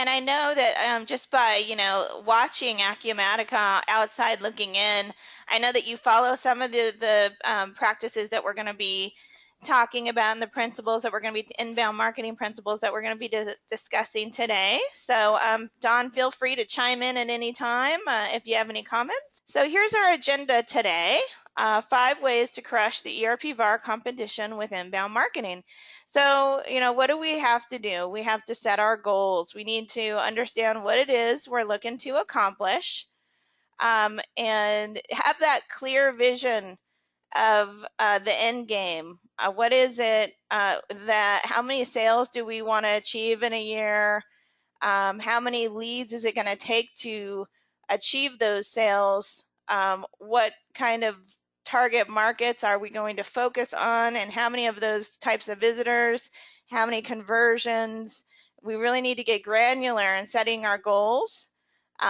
And I know that just by, watching Acumatica outside looking in, I know that you follow some of the practices that we're going to be talking about and the principles that we're going to be inbound marketing principles that we're going to be discussing today. So Don, feel free to chime in at any time if you have any comments. So here's our agenda today. 5 ways to crush the ERP VAR competition with inbound marketing. So, what do we have to do? We have to set our goals. We need to understand what it is we're looking to accomplish and have that clear vision of the end game. What is it how many sales do we want to achieve in a year? How many leads is it going to take to achieve those sales? What kind of target markets are we going to focus on, and how many of those types of visitors, how many conversions? We really need to get granular in setting our goals.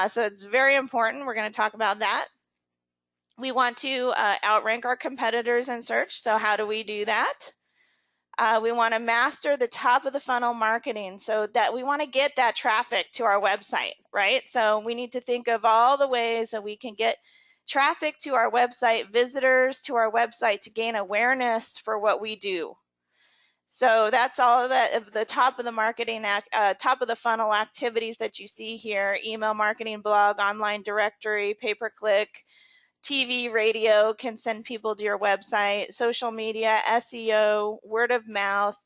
So it's very important. We're going to talk about that. We want to outrank our competitors in search. So how do we do that? We want to master the top of the funnel marketing, so that we want to get that traffic to our website, right? So we need to think of all the ways that we can get traffic to our website, visitors to our website, to gain awareness for what we do. So that's all of the top of the marketing, top of the funnel activities that you see here: email marketing, blog, online directory, pay-per-click, TV, radio can send people to your website, social media, SEO, word of mouth,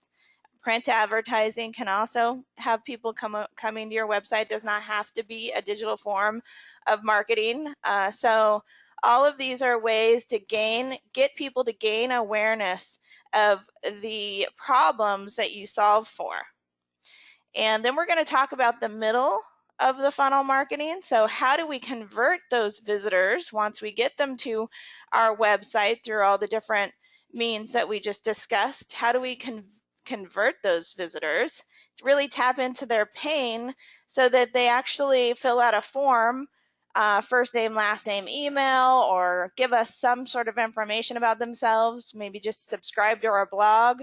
print advertising can also have people coming to your website. Does not have to be a digital form of marketing. So all of these are ways to get people to gain awareness of the problems that you solve for. And then we're going to talk about the middle of the funnel marketing. So how do we convert those visitors once we get them to our website through all the different means that we just discussed? How do we convert those visitors to really tap into their pain so that they actually fill out a form, first name, last name, email, or give us some sort of information about themselves, maybe just subscribe to our blog?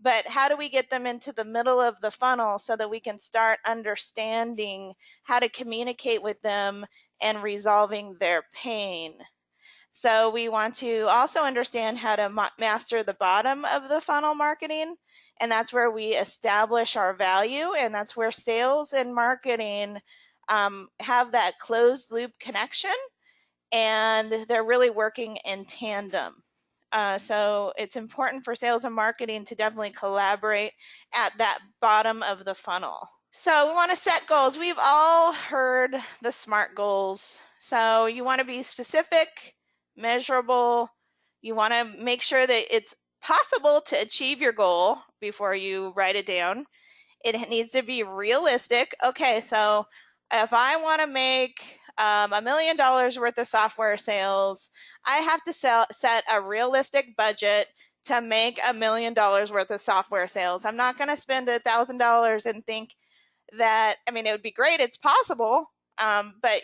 But how do we get them into the middle of the funnel so that we can start understanding how to communicate with them and resolving their pain? So we want to also understand how to master the bottom of the funnel marketing, and that's where we establish our value, and that's where sales and marketing have that closed loop connection, and they're really working in tandem. So it's important for sales and marketing to definitely collaborate at that bottom of the funnel. So we want to set goals. We've all heard the SMART goals. So you want to be specific, measurable. You want to make sure that it's possible to achieve your goal before you write it down. It needs to be realistic. Okay, so if I want to make $1 million worth of software sales, I have to set a realistic budget to make $1 million worth of software sales. I'm not going to spend $1,000 and think that, I mean, it would be great, it's possible, but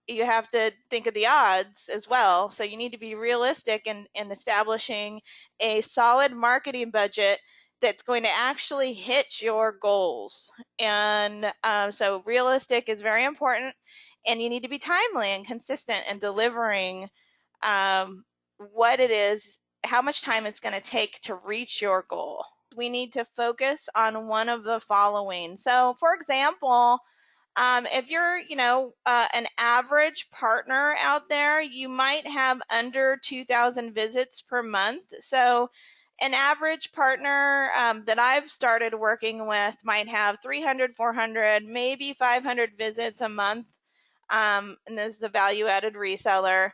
you have to think of the odds as well. So you need to be realistic in establishing a solid marketing budget that's going to actually hit your goals. And so realistic is very important, and you need to be timely and consistent in delivering what it is, how much time it's going to take to reach your goal. We need to focus on one of the following. So for example, if you're, an average partner out there, you might have under 2,000 visits per month. So an average partner that I've started working with might have 300, 400, maybe 500 visits a month. And this is a value-added reseller.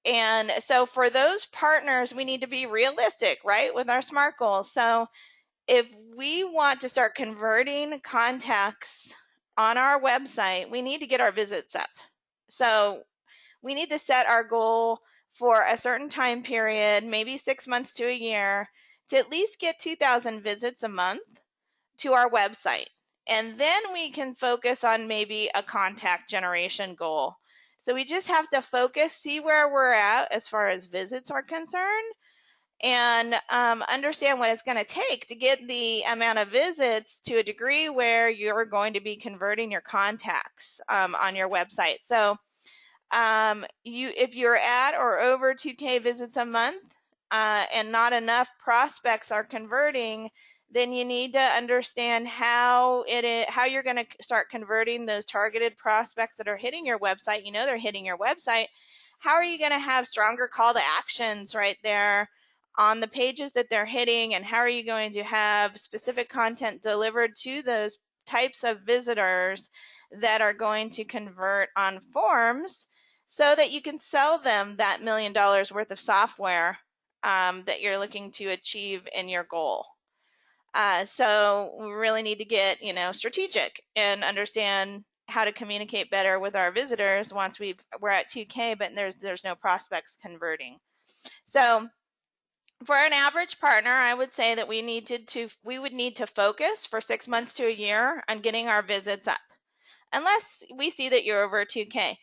And so for those partners, we need to be realistic, right, with our SMART goals. So if we want to start converting contacts on our website, we need to get our visits up. So we need to set our goal for a certain time period, maybe 6 months to a year, to at least get 2,000 visits a month to our website. And then we can focus on maybe a contact generation goal. So we just have to focus, see where we're at as far as visits are concerned, and understand what it's going to take to get the amount of visits to a degree where you're going to be converting your contacts on your website. So if you're at or over 2K visits a month and not enough prospects are converting, then you need to understand how how you're going to start converting those targeted prospects that are hitting your website. You know they're hitting your website. How are you going to have stronger call to actions right there on the pages that they're hitting, and how are you going to have specific content delivered to those types of visitors that are going to convert on forms so that you can sell them that $1 million worth of software that you're looking to achieve in your goal. So we really need to get, strategic and understand how to communicate better with our visitors once we're at 2K, but there's no prospects converting. So for an average partner, I would say that we would need to focus for 6 months to a year on getting our visits up, unless we see that you're over 2K.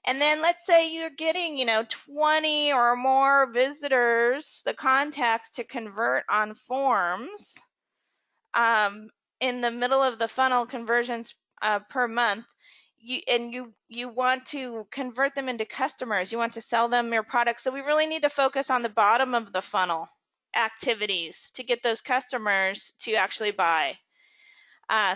And then let's say you're getting, 20 or more visitors, the contacts to convert on forms in the middle of the funnel conversions per month. You want to convert them into customers. You want to sell them your products. So we really need to focus on the bottom of the funnel activities to get those customers to actually buy.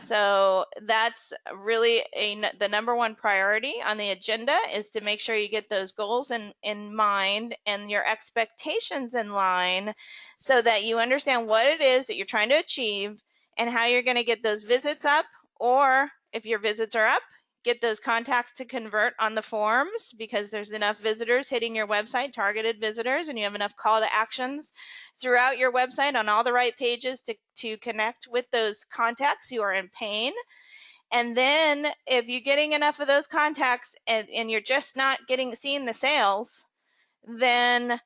So that's really the number one priority on the agenda, is to make sure you get those goals in mind and your expectations in line so that you understand what it is that you're trying to achieve and how you're going to get those visits up, or if your visits are up, get those contacts to convert on the forms because there's enough visitors hitting your website, targeted visitors, and you have enough call to actions throughout your website on all the right pages to connect with those contacts who are in pain. And then if you're getting enough of those contacts and you're just not seeing the sales, then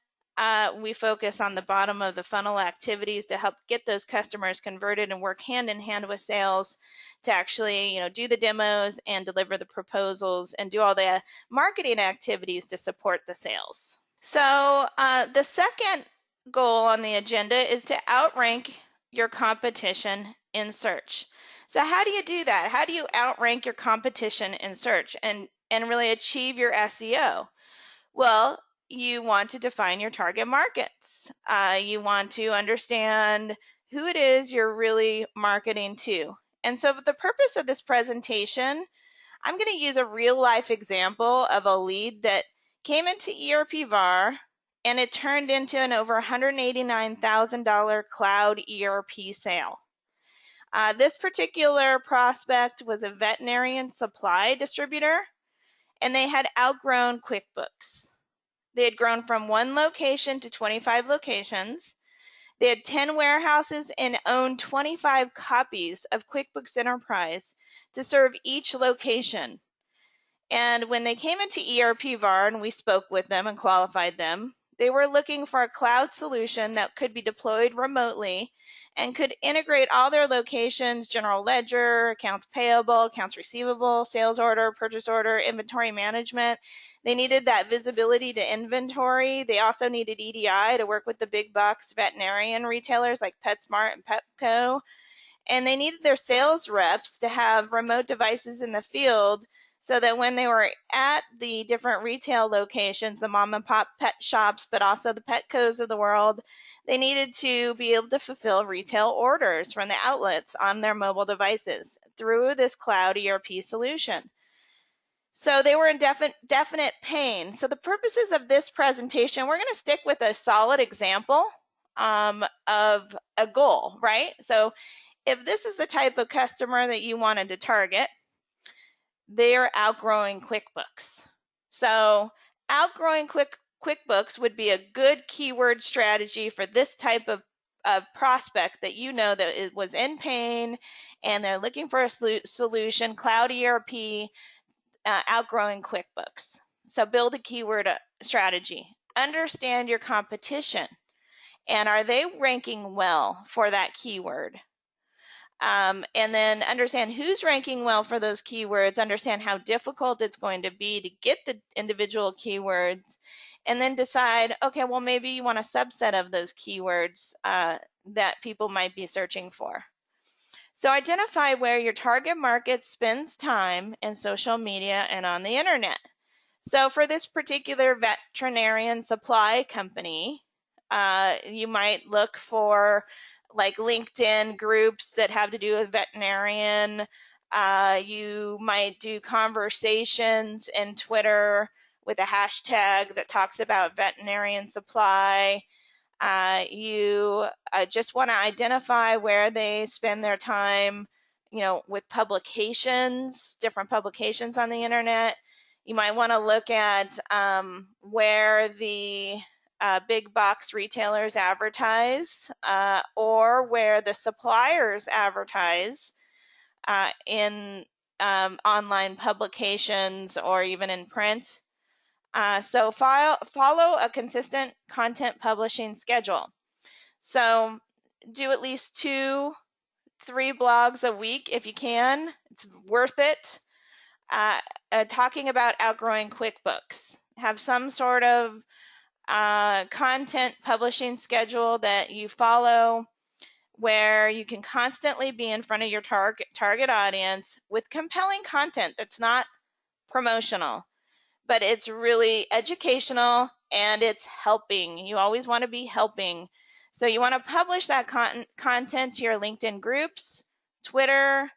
we focus on the bottom of the funnel activities to help get those customers converted and work hand in hand with sales to actually, do the demos and deliver the proposals and do all the marketing activities to support the sales. So the second goal on the agenda is to outrank your competition in search. So how do you do that? How do you outrank your competition in search and really achieve your SEO? Well, you want to define your target markets. You want to understand who it is you're really marketing to. And so for the purpose of this presentation, I'm going to use a real life example of a lead that came into ERP VAR and it turned into an over $189,000 cloud ERP sale. This particular prospect was a veterinarian supply distributor, and they had outgrown QuickBooks. They had grown from one location to 25 locations. They had 10 warehouses and owned 25 copies of QuickBooks Enterprise to serve each location. And when they came into ERP VAR and we spoke with them and qualified them, they were looking for a cloud solution that could be deployed remotely and could integrate all their locations, general ledger, accounts payable, accounts receivable, sales order, purchase order, inventory management. They needed that visibility to inventory. They also needed EDI to work with the big box veterinarian retailers like PetSmart and Petco. And they needed their sales reps to have remote devices in the field so that when they were at the different retail locations, the mom and pop pet shops, but also the Petcos of the world, they needed to be able to fulfill retail orders from the outlets on their mobile devices through this cloud ERP solution. So they were in definite pain. So the purposes of this presentation, we're going to stick with a solid example of a goal, right? So if this is the type of customer that you wanted to target, they're outgrowing QuickBooks. So outgrowing QuickBooks would be a good keyword strategy for this type of prospect that that it was in pain and they're looking for a solution, cloud ERP, outgrowing QuickBooks. So build a keyword strategy. Understand your competition. And are they ranking well for that keyword? And then understand who's ranking well for those keywords, understand how difficult it's going to be to get the individual keywords, and then decide, okay, well, maybe you want a subset of those keywords that people might be searching for. So identify where your target market spends time in social media and on the internet. So for this particular veterinarian supply company, you might look for like LinkedIn groups that have to do with veterinarian. You might do conversations in Twitter with a hashtag that talks about veterinarian supply. You just want to identify where they spend their time, with publications, different publications on the internet. You might want to look at where the big box retailers advertise or where the suppliers advertise in online publications or even in print. So follow a consistent content publishing schedule. So do at least 2-3 blogs a week if you can. It's worth it. Talking about outgrowing QuickBooks. Have some sort of content publishing schedule that you follow where you can constantly be in front of your target audience with compelling content that's not promotional, but it's really educational and it's helping. You always want to be helping. So you want to publish that content to your LinkedIn groups, Twitter.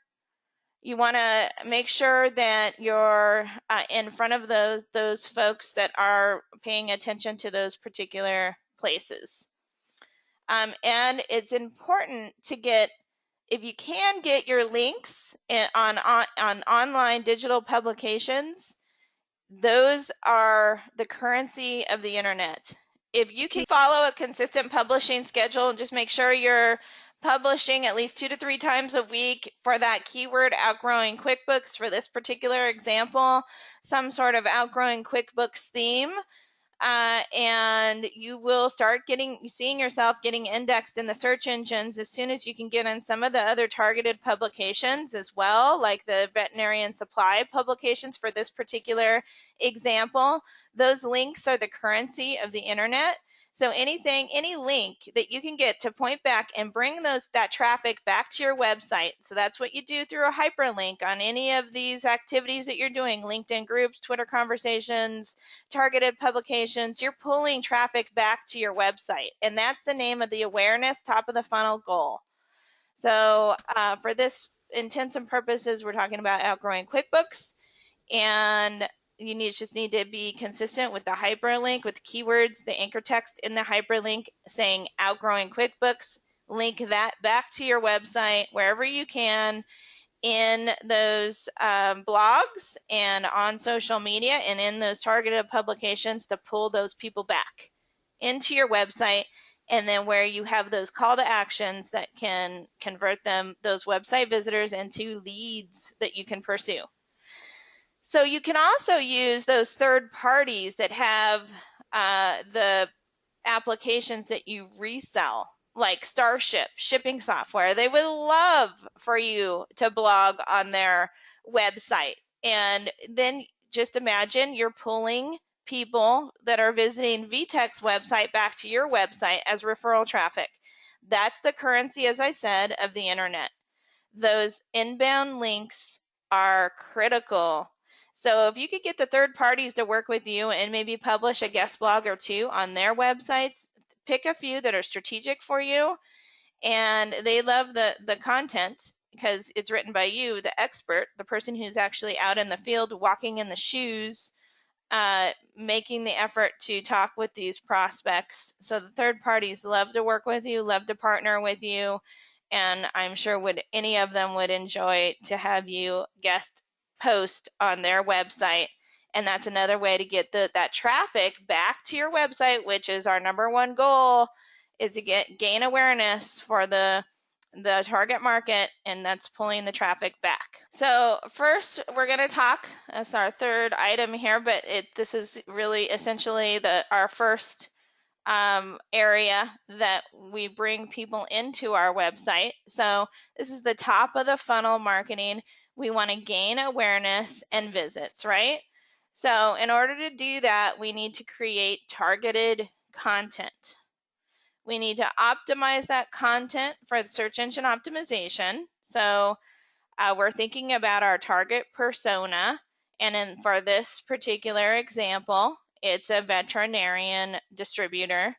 You want to make sure that you're in front of those folks that are paying attention to those particular places. And it's important to get, if you can get your links on online digital publications, those are the currency of the internet. If you can follow a consistent publishing schedule and just make sure you're publishing at least 2 to 3 times a week for that keyword outgrowing QuickBooks for this particular example, some sort of outgrowing QuickBooks theme, and you will start seeing yourself getting indexed in the search engines as soon as you can get in some of the other targeted publications as well, like the veterinarian supply publications for this particular example. Those links are the currency of the internet. So any link that you can get to point back and bring that traffic back to your website. So that's what you do through a hyperlink on any of these activities that you're doing, LinkedIn groups, Twitter conversations, targeted publications. You're pulling traffic back to your website. And that's the name of the awareness top of the funnel goal. So for this intents and purposes, we're talking about outgrowing QuickBooks, and you just need to be consistent with the hyperlink, with keywords, the anchor text in the hyperlink saying outgrowing QuickBooks. Link that back to your website wherever you can in those blogs and on social media and in those targeted publications to pull those people back into your website, and then where you have those call to actions that can convert those website visitors into leads that you can pursue. So you can also use those third parties that have the applications that you resell, like Starship shipping software. They would love for you to blog on their website. And then just imagine you're pulling people that are visiting VTech's website back to your website as referral traffic. That's the currency, as I said, of the internet. Those inbound links are critical. So if you could get the third parties to work with you and maybe publish a guest blog or 2 on their websites, pick a few that are strategic for you and they love the content because it's written by you, the expert, the person who's actually out in the field walking in the shoes, making the effort to talk with these prospects. So the third parties love to work with you, love to partner with you, and I'm sure any of them would enjoy to have you guest post on their website. And that's another way to get that traffic back to your website, which is our #1 goal, is to gain awareness for the target market, and that's pulling the traffic back. So first, we're going to talk, that's our third item here, but this is really essentially our first area that we bring people into our website. So this is the top of the funnel marketing. We want to gain awareness and visits, right? So in order to do that, we need to create targeted content. We need to optimize that content for the search engine optimization. So we're thinking about our target persona. And for this particular example, it's a veterinarian distributor.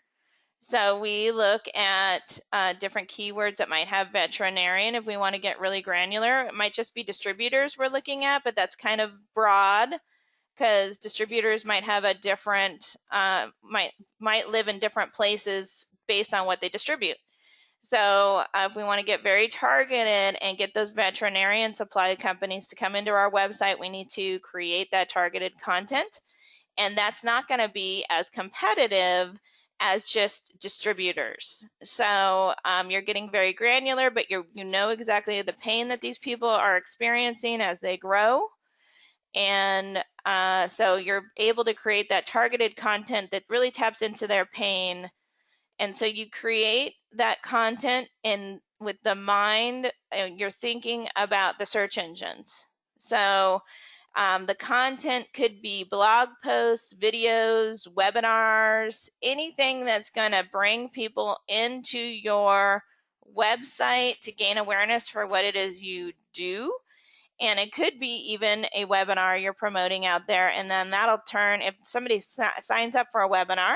So we look at different keywords that might have veterinarian. If we want to get really granular, it might just be distributors we're looking at, but that's kind of broad because distributors might have a different, might live in different places based on what they distribute. So if we want to get very targeted and get those veterinarian supply companies to come into our website, we need to create that targeted content. And that's not going to be as competitive as just distributors. So you're getting very granular, but you know exactly the pain that these people are experiencing as they grow. And so you're able to create that targeted content that really taps into their pain. And so you create that content with the mind, you're thinking about the search engines. So the content could be blog posts, videos, webinars, anything that's going to bring people into your website to gain awareness for what it is you do. And it could be even a webinar you're promoting out there. And then that'll turn, if somebody signs up for a webinar,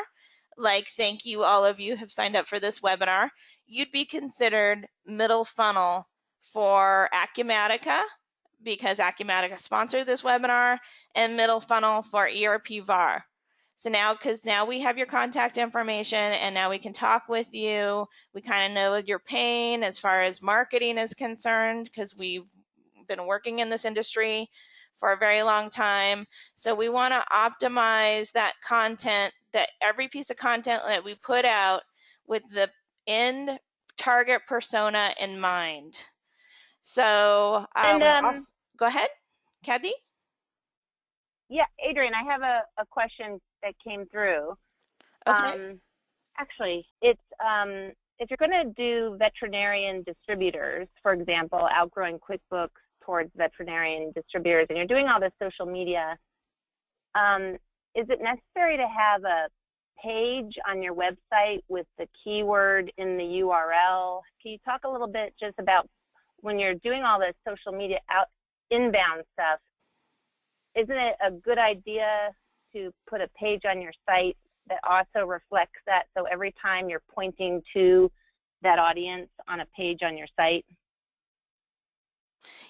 like thank you, all of you have signed up for this webinar, you'd be considered middle funnel for Acumatica because Acumatica sponsored this webinar, and middle funnel for ERP VAR. So now, because now we have your contact information and now we can talk with you, we kind of know your pain as far as marketing is concerned because we've been working in this industry for a very long time. So we want to optimize that content, that every piece of content that we put out with the end target persona in mind. So And we also, go ahead, Kathy. yeah, Adrian, I have a question that came through. Okay. Actually, it's if you're going to do veterinarian distributors, for example, outgrowing QuickBooks towards veterinarian distributors, and you're doing all this social media, is it necessary to have a page on your website with the keyword in the URL? Can you talk a little bit just about when you're doing all this social media inbound stuff, isn't it a good idea to put a page on your site that also reflects that, so every time you're pointing to that audience on a page on your site?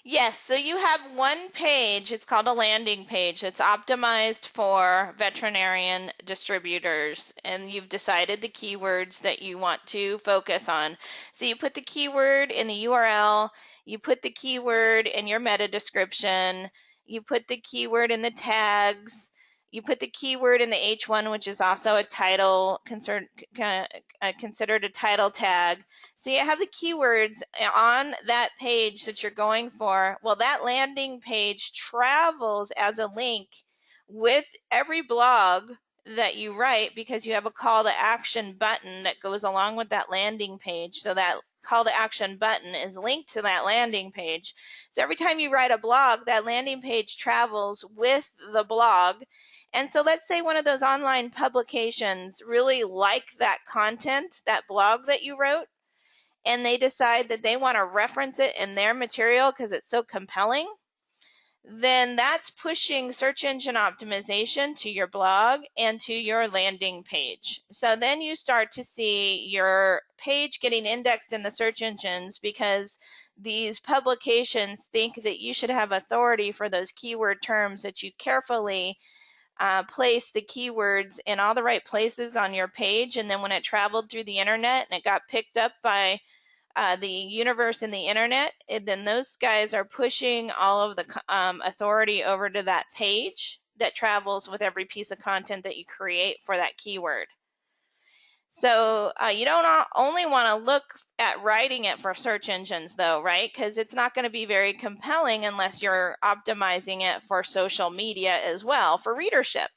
Yes, so you have one page, it's called a landing page. It's optimized for veterinarian distributors, and you've decided the keywords that you want to focus on. So you put the keyword in the URL, you put the keyword in your meta description, you put the keyword in the tags, you put the keyword in the H1, which is also a title, considered a title tag. So you have the keywords on that page that you're going for. Well, that landing page travels as a link with every blog that you write because you have a call to action button that goes along with that landing page. So that call to action button is linked to that landing page. So every time you write a blog, that landing page travels with the blog. And so let's say one of those online publications really like that content, that blog that you wrote, and they decide that they want to reference it in their material because it's so compelling, then that's pushing search engine optimization to your blog and to your landing page. So then you start to see your page getting indexed in the search engines because these publications think that you should have authority for those keyword terms, that you carefully place the keywords in all the right places on your page, and then when it traveled through the internet and it got picked up by the universe and the internet, and then those guys are pushing all of the authority over to that page that travels with every piece of content that you create for that keyword. So you don't only want to look at writing it for search engines though, right? Because it's not going to be very compelling unless you're optimizing it for social media as well, for readership.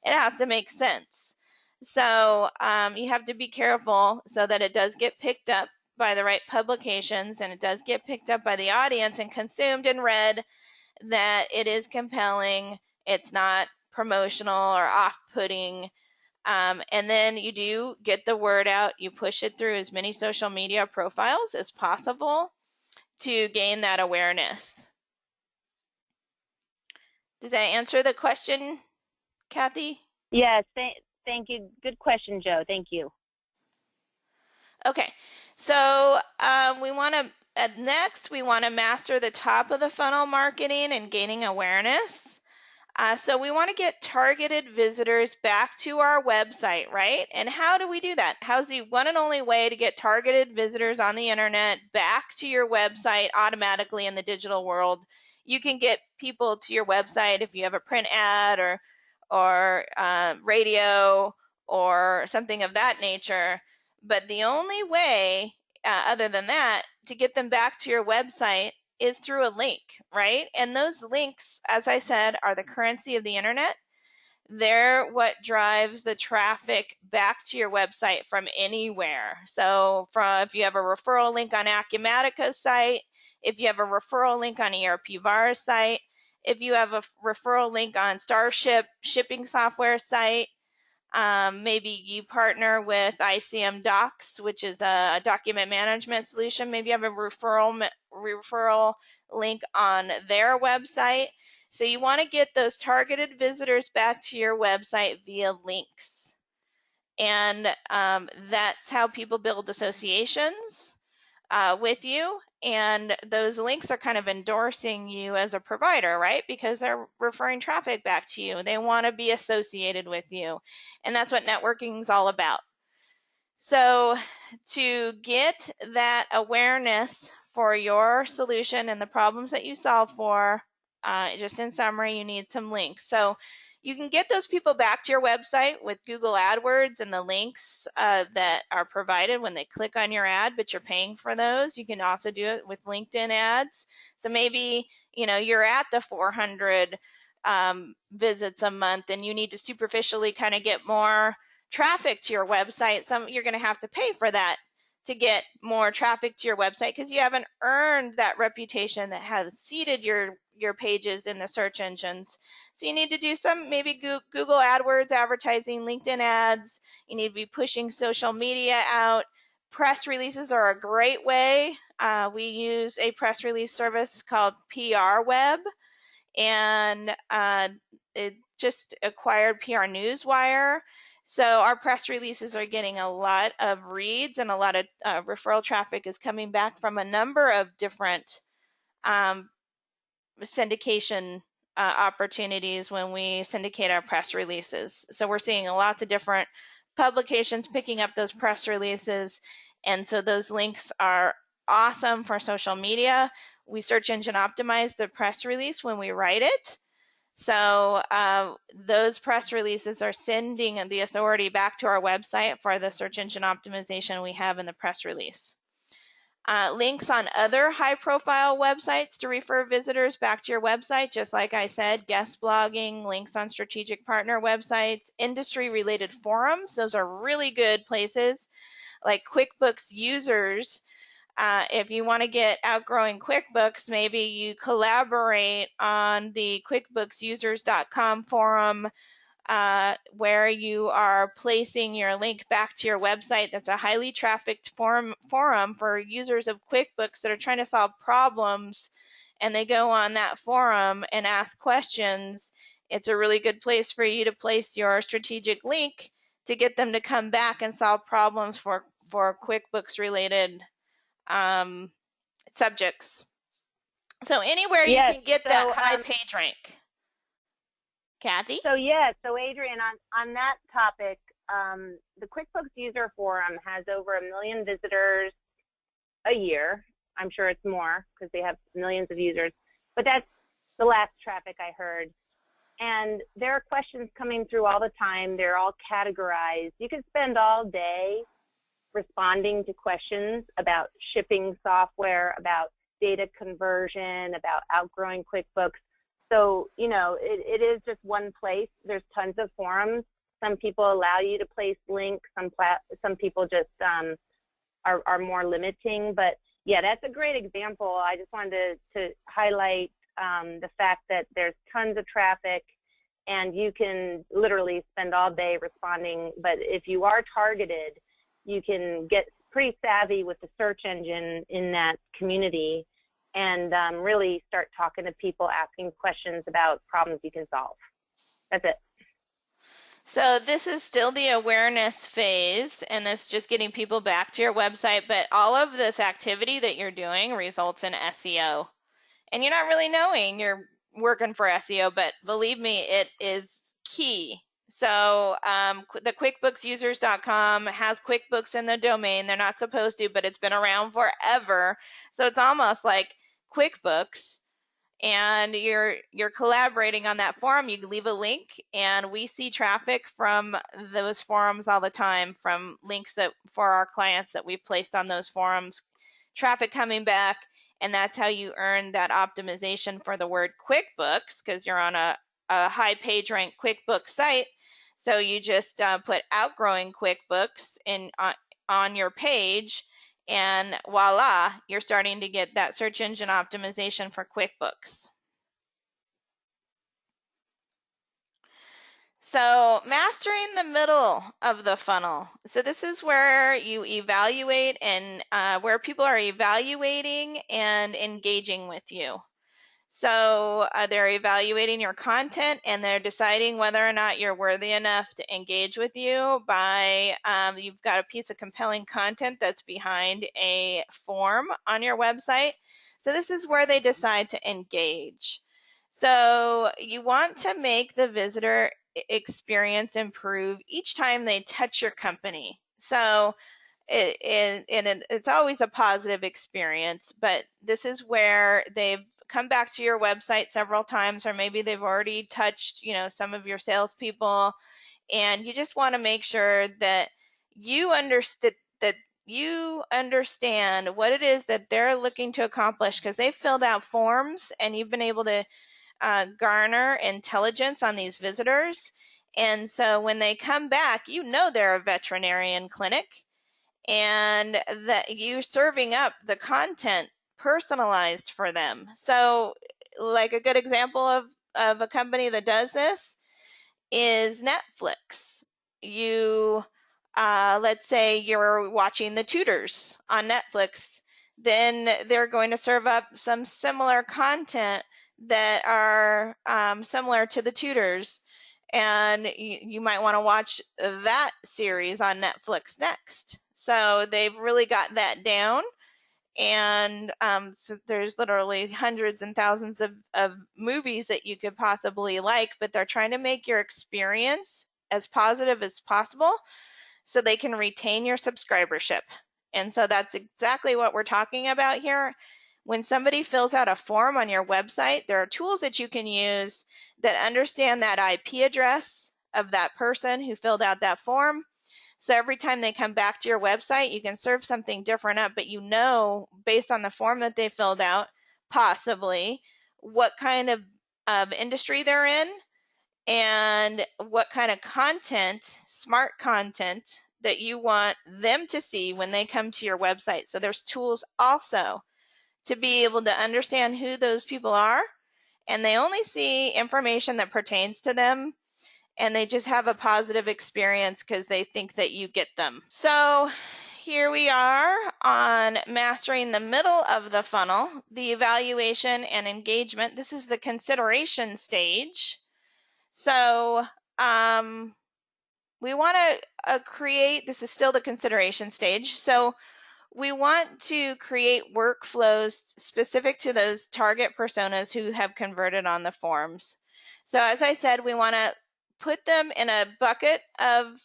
It has to make sense. So you have to be careful so that it does get picked up by the right publications and it does get picked up by the audience and consumed and read, that it is compelling. It's not promotional or off-putting. And then you do get the word out. You push it through as many social media profiles as possible to gain that awareness. Does that answer the question, Kathy? Yes, thank you. Good question, Joe. Thank you. Okay, so we want to, next, we want to master the top of the funnel marketing and gaining awareness. So we want to get targeted visitors back to our website, right? And how do we do that? How's the one and only way to get targeted visitors on the internet back to your website automatically in the digital world? You can get people to your website if you have a print ad or radio or something of that nature. But the only way, other than that, to get them back to your website is through a link, right? And those links, as I said, are the currency of the internet. They're what drives the traffic back to your website from anywhere. So if you have a referral link on Acumatica's site, if you have a referral link on ERP VAR's site, if you have a referral link on Starship shipping software site, maybe you partner with ICM Docs, which is a document management solution. Maybe you have a referral link on their website. So you want to get those targeted visitors back to your website via links. And that's how people build associations with you. And those links are kind of endorsing you as a provider, right? Because they're referring traffic back to you. They want to be associated with you. And that's what networking is all about. So to get that awareness for your solution and the problems that you solve for, just in summary, you need some links. So you can get those people back to your website with Google AdWords and the links that are provided when they click on your ad, but you're paying for those. You can also do it with LinkedIn ads. So maybe, you're at the 400 visits a month and you need to superficially kind of get more traffic to your website. You're going to have to pay for that to get more traffic to your website because you haven't earned that reputation that has seeded your pages in the search engines. So you need to do some maybe Google AdWords advertising, LinkedIn ads. You need to be pushing social media out. Press releases are a great way. We use a press release service called PR Web, and it just acquired PR Newswire. So our press releases are getting a lot of reads, and a lot of referral traffic is coming back from a number of different syndication opportunities when we syndicate our press releases. So we're seeing lots of different publications picking up those press releases, and so those links are awesome for social media. We search engine optimize the press release when we write it. So those press releases are sending the authority back to our website for the search engine optimization we have in the press release. Links on other high-profile websites to refer visitors back to your website, just like I said, guest blogging, links on strategic partner websites, industry-related forums. Those are really good places, like QuickBooks users. If you want to get outgrowing QuickBooks, maybe you collaborate on the QuickBooksUsers.com forum where you are placing your link back to your website. That's a highly trafficked forum for users of QuickBooks that are trying to solve problems, and they go on that forum and ask questions. It's a really good place for you to place your strategic link to get them to come back and solve problems for QuickBooks related subjects. So anywhere you Yes. can get So, that high page rank. Kathy? So Adrian, on that topic, the QuickBooks user forum has over 1 million visitors a year. I'm sure it's more because they have millions of users, but that's the last traffic I heard. And there are questions coming through all the time. They're all categorized. You could spend all day responding to questions about shipping software, about data conversion, about outgrowing QuickBooks. So, it is just one place. There's tons of forums. Some people allow you to place links. Some people just are more limiting. But yeah, that's a great example. I just wanted to highlight the fact that there's tons of traffic, and you can literally spend all day responding. But if you are targeted, you can get pretty savvy with the search engine in that community and really start talking to people, asking questions about problems you can solve. That's it. So this is still the awareness phase, and it's just getting people back to your website, but all of this activity that you're doing results in SEO. And you're not really knowing you're working for SEO, but believe me, it is key. So the QuickBooksUsers.com has QuickBooks in the domain. They're not supposed to, but it's been around forever. So it's almost like QuickBooks, and you're collaborating on that forum. You leave a link, and we see traffic from those forums all the time, from links that for our clients that we've placed on those forums, traffic coming back, and that's how you earn that optimization for the word QuickBooks, because you're on a high page rank QuickBooks site. So you just put outgrowing QuickBooks in on your page, and voila, you're starting to get that search engine optimization for QuickBooks. So mastering the middle of the funnel. So this is where you evaluate and where people are evaluating and engaging with you. So they're evaluating your content, and they're deciding whether or not you're worthy enough to engage with you by you've got a piece of compelling content that's behind a form on your website. So this is where they decide to engage. So you want to make the visitor experience improve each time they touch your company. So it's always a positive experience, but this is where they've come back to your website several times, or maybe they've already touched, some of your salespeople, and you just want to make sure that you understand what it is that they're looking to accomplish, because they've filled out forms and you've been able to garner intelligence on these visitors. And so when they come back, they're a veterinarian clinic, and that you're serving up the content personalized for them. So like a good example of a company that does this is Netflix. You, let's say you're watching The Tudors on Netflix, then they're going to serve up some similar content that are similar to The Tudors, and you might want to watch that series on Netflix next. So they've really got that down, and so there's literally hundreds and thousands of movies that you could possibly like, but they're trying to make your experience as positive as possible so they can retain your subscribership. And so that's exactly what we're talking about here. When somebody fills out a form on your website, there are tools that you can use that understand that IP address of that person who filled out that form. So every time they come back to your website, you can serve something different up, but based on the form that they filled out, possibly what kind of industry they're in, and what kind of content, smart content, that you want them to see when they come to your website. So there's tools also to be able to understand who those people are, and they only see information that pertains to them, and they just have a positive experience because they think that you get them. So here we are on mastering the middle of the funnel, the evaluation and engagement. This is the consideration stage. So we want to create, this is still the consideration stage. So we want to create workflows specific to those target personas who have converted on the forms. So as I said, we want to put them in a bucket of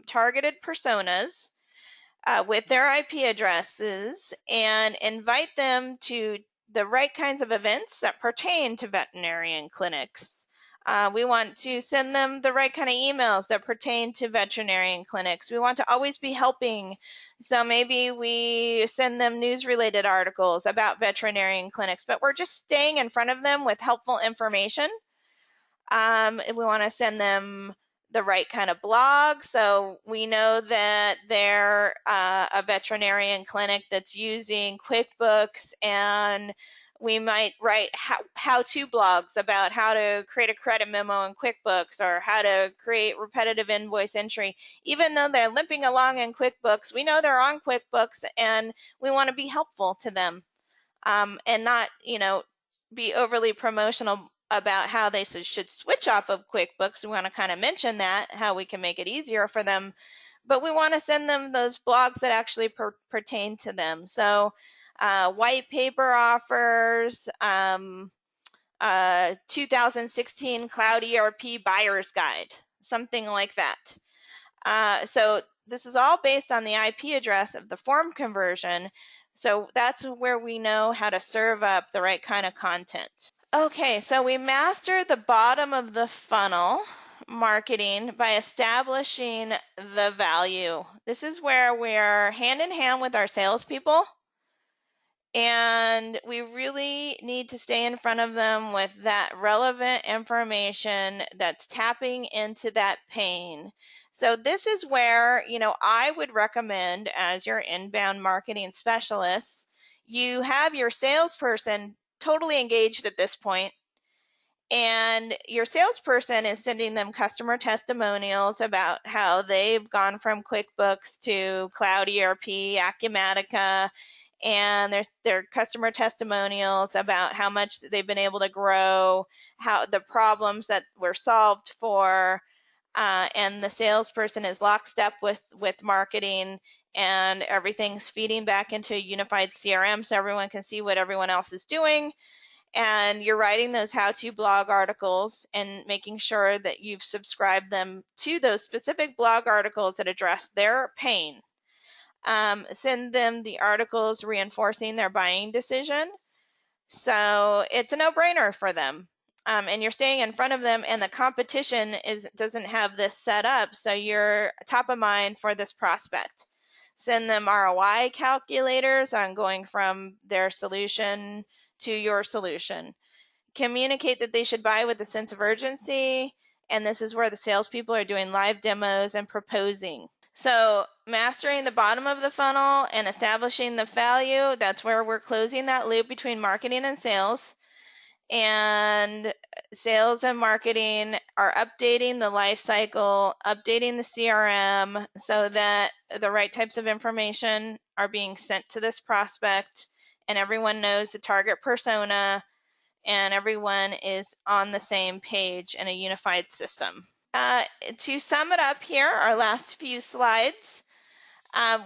targeted personas with their IP addresses, and invite them to the right kinds of events that pertain to veterinarian clinics. We want to send them the right kind of emails that pertain to veterinarian clinics. We want to always be helping. So maybe we send them news-related articles about veterinarian clinics, but we're just staying in front of them with helpful information. We want to send them the right kind of blog. So we know that they're a veterinarian clinic that's using QuickBooks, and We might write how-to blogs about how to create a credit memo in QuickBooks or how to create repetitive invoice entry. Even though they're limping along in QuickBooks, we know they're on QuickBooks and we want to be helpful to them, and not, be overly promotional about how they should switch off of QuickBooks. We want to kind of mention that, how we can make it easier for them, but we want to send them those blogs that actually pertain to them. So white paper offers, 2016 Cloud ERP Buyer's Guide, something like that. So this is all based on the IP address of the form conversion. So that's where we know how to serve up the right kind of content. Okay, so we master the bottom of the funnel marketing by establishing the value. This is where we're hand in hand with our salespeople, and we really need to stay in front of them with that relevant information that's tapping into that pain. So this is where, I would recommend, as your inbound marketing specialist, you have your salesperson totally engaged at this point, and your salesperson is sending them customer testimonials about how they've gone from QuickBooks to Cloud ERP, Acumatica, and their customer testimonials about how much they've been able to grow, how the problems that were solved for, and the salesperson is lockstep with marketing, and everything's feeding back into a unified CRM so everyone can see what everyone else is doing. And you're writing those how-to blog articles and making sure that you've subscribed them to those specific blog articles that address their pain. Send them the articles reinforcing their buying decision. So it's a no-brainer for them. And you're staying in front of them, and the competition doesn't have this set up, so you're top of mind for this prospect. Send them ROI calculators on going from their solution to your solution. Communicate that they should buy with a sense of urgency, and this is where the salespeople are doing live demos and proposing. So mastering the bottom of the funnel and establishing the value, that's where we're closing that loop between marketing and sales. And sales and marketing are updating the life cycle, updating the CRM so that the right types of information are being sent to this prospect, and everyone knows the target persona, and everyone is on the same page in a unified system. To sum it up here, our last few slides,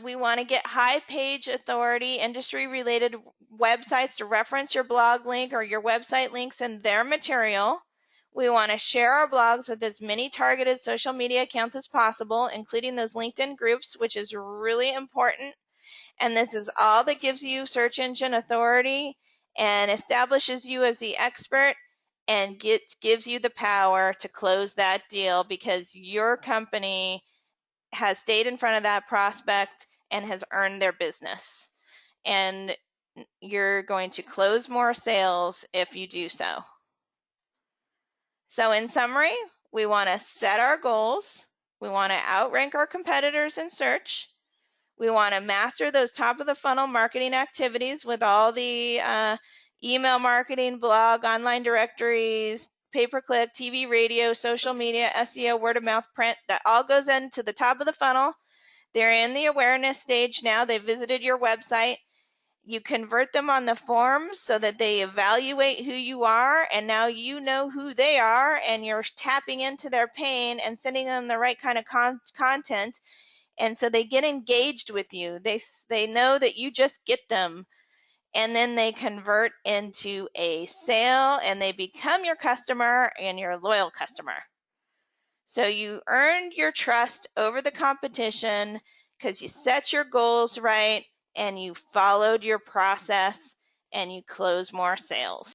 we want to get high page authority, industry related websites to reference your blog link or your website links in their material. We want to share our blogs with as many targeted social media accounts as possible, including those LinkedIn groups, which is really important. And this is all that gives you search engine authority and establishes you as the expert and gives you the power to close that deal because your company has stayed in front of that prospect and has earned their business. And you're going to close more sales if you do so. So in summary, we want to set our goals. We want to outrank our competitors in search. We want to master those top of the funnel marketing activities with all the email marketing, blog, online directories, pay-per-click, TV, radio, social media, SEO, word of mouth, print. That all goes into the top of the funnel. They're in the awareness stage now. They visited your website. You convert them on the forms so that they evaluate who you are, and now you know who they are, and you're tapping into their pain and sending them the right kind of content. And so they get engaged with you. They know that you just get them, and then they convert into a sale, and they become your customer and your loyal customer. So you earned your trust over the competition because you set your goals right and you followed your process and you close more sales.